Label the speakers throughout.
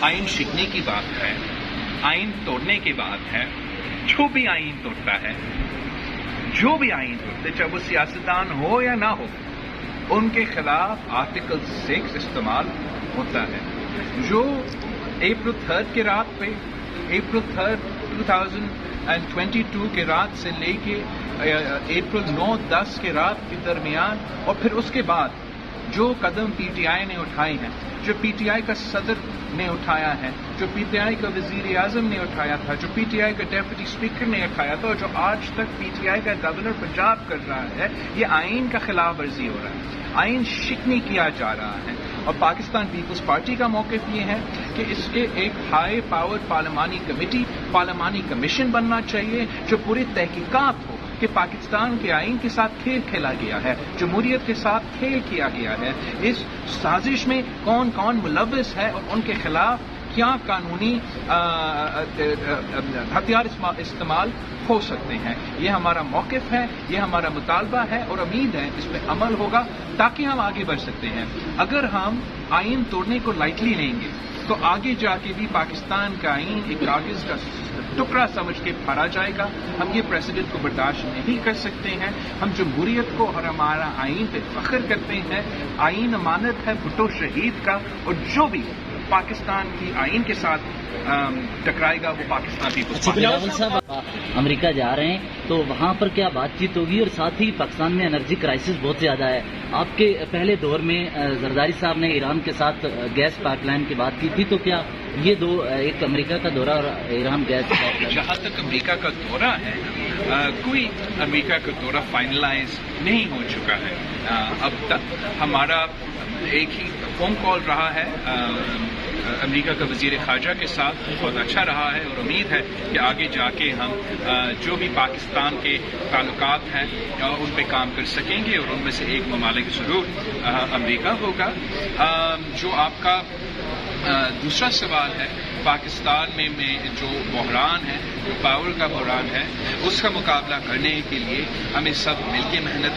Speaker 1: आइन शिकने की बात है, आइन तोड़ने की बात है, जो भी आइन तोड़ता है, जो भी आइन तोड़ते, चाहे वो सियासतदान हो या ना हो, उनके खिलाफ आर्टिकल 6 इस्तेमाल होता है। जो अप्रैल 3 के रात पे, अप्रैल 3 2022 के रात से लेके अप्रैल 9-10 के रात के दरमियान और फिर उसके बाद जो कदम पीटीआई ने उठाए हैं, जो पीटीआई का सदर ने उठाया है, जो पीटीआई का वजीर आजम ने उठाया था, जो पीटीआई का डेप्यूटी स्पीकर ने उठाया था, और जो आज तक पीटीआई का गवर्नर पंजाब कर रहा है, ये आइन का खिलाफ वर्जी हो रहा है, आइन शिकनी किया जा रहा है। और पाकिस्तान पीपल्स पार्टी का मौक़िफ़ ये है कि इसके एक हाई पावर पार्लिमानी कमेटी, पार्लिमानी कमीशन बनना चाहिए जो पूरी तहकीकात हो कि पाकिस्तान के आइन के साथ खेल खेला गया है, जमहूरियत के साथ खेल किया गया है, इस साजिश में कौन कौन मुलव्वस है और उनके खिलाफ क्या कानूनी हथियार इस्तेमाल हो सकते हैं। ये हमारा मौक़िफ़ है, ये हमारा मुतालबा है और उम्मीद है इस पर अमल होगा ताकि हम आगे बढ़ सकते हैं। अगर हम आइन तोड़ने को लाइटली लेंगे तो आगे जाके भी पाकिस्तान का आइन एक कागज़ का टुकड़ा समझ के फाड़ा जाएगा। हम ये प्रेसिडेंट को बर्दाश्त नहीं कर सकते हैं। हम जमहूरियत को और हमारा आइन पे फख्र करते हैं। आइन अमानत है भुट्टो शहीद का, और जो भी पाकिस्तान की आइन के साथ टकराएगा वो पाकिस्तान पीपल्स
Speaker 2: बिलावल साहब अमेरिका जा रहे हैं तो वहाँ पर क्या बातचीत होगी, और साथ ही पाकिस्तान में एनर्जी क्राइसिस बहुत ज़्यादा है। आपके पहले दौर में जरदारी साहब ने ईरान के साथ गैस पाइपलाइन की बात की थी, तो क्या ये दो, एक अमेरिका का दौरा और ईरान गैस पाइपलाइन?
Speaker 1: जहाँ तक अमेरिका का दौरा है, कोई अमेरिका का दौरा फाइनलाइज नहीं हो चुका है। अब तक हमारा एक ही फोन कॉल रहा है अमेरिका का वजीर खारजा के साथ, बहुत अच्छा रहा है, और उम्मीद है कि आगे जाके हम जो भी पाकिस्तान के ताल्लुकात हैं उन पे काम कर सकेंगे, और उनमें से एक ममालिक ज़रूर अमेरिका होगा। जो आपका दूसरा सवाल है, पाकिस्तान में जो बहरान है, जो पावर का बहरान है, उसका मुकाबला करने के लिए हमें सब मिलकर मेहनत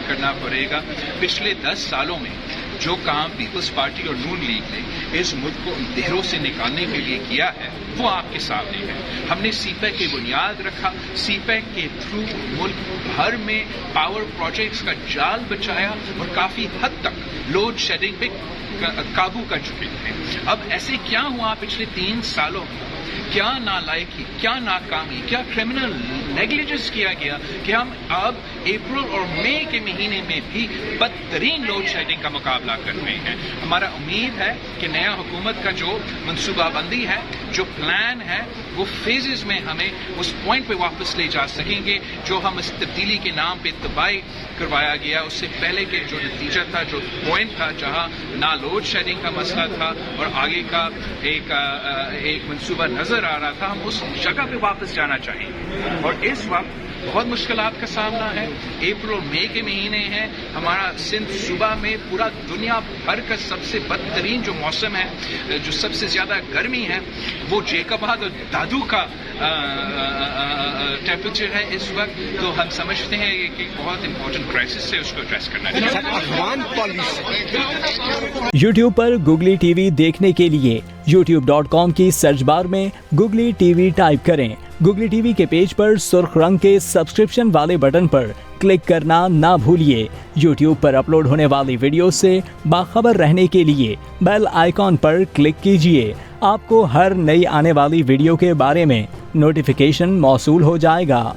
Speaker 1: करना पड़ेगा। पिछले 10 सालों में जो काम पीपल्स पार्टी और नून लीग ने इस मुल्क को अंधेरों से निकालने के लिए किया है वो आपके सामने है। हमने सीपैक की बुनियाद रखा, सीपैक के थ्रू मुल्क भर में पावर प्रोजेक्ट्स का जाल बचाया और काफी हद तक लोड शेडिंग पे काबू कर चुके हैं। अब ऐसे क्या हुआ पिछले 3 सालों में, क्या नालायकी, क्या नाकामी, क्या क्रिमिनल नेग्लिजेंस किया गया कि हम अब अप्रैल और मई के महीने में भी बदतरीन लोड शेडिंग का मुकाबला कर रहे हैं। हमारा उम्मीद है कि नया हुकूमत का जो मनसूबाबंदी है, जो प्लान है, वो फेजेस में हमें उस पॉइंट पे वापस ले जा सकेंगे जो हम इस तब्दीली के नाम पे तबाही करवाया गया। उससे पहले के जो नतीजा था, जो पॉइंट था जहां ना लोड शेडिंग का मसला था और आगे का एक मनसूबा नजर आ रहा था, हम उस जगह पे वापस जाना चाहेंगे। और इस वक्त बहुत मुश्किलात का सामना है। अप्रैल और मई के महीने हैं, हमारा सिंध सूबा में पूरा दुनिया भर का सबसे बदतरीन जो मौसम है, जो सबसे ज्यादा गर्मी है, वो जेकबाद और दादू का टेम्परेचर है इस वक्त। तो हम समझते हैं कि बहुत इंपॉर्टेंट क्राइसिस है, उसको एड्रेस करना चाहिए।
Speaker 3: यूट्यूब पर गूगली टीवी देखने के लिए youtube.com की सर्च बार में गूगली टीवी टाइप करें। गूगली टीवी के पेज पर सुर्ख रंग के सब्सक्रिप्शन वाले बटन पर क्लिक करना ना भूलिए। यूट्यूब पर अपलोड होने वाली वीडियो से बाखबर रहने के लिए बेल आइकॉन पर क्लिक कीजिए। आपको हर नई आने वाली वीडियो के बारे में नोटिफिकेशन मौसूल हो जाएगा।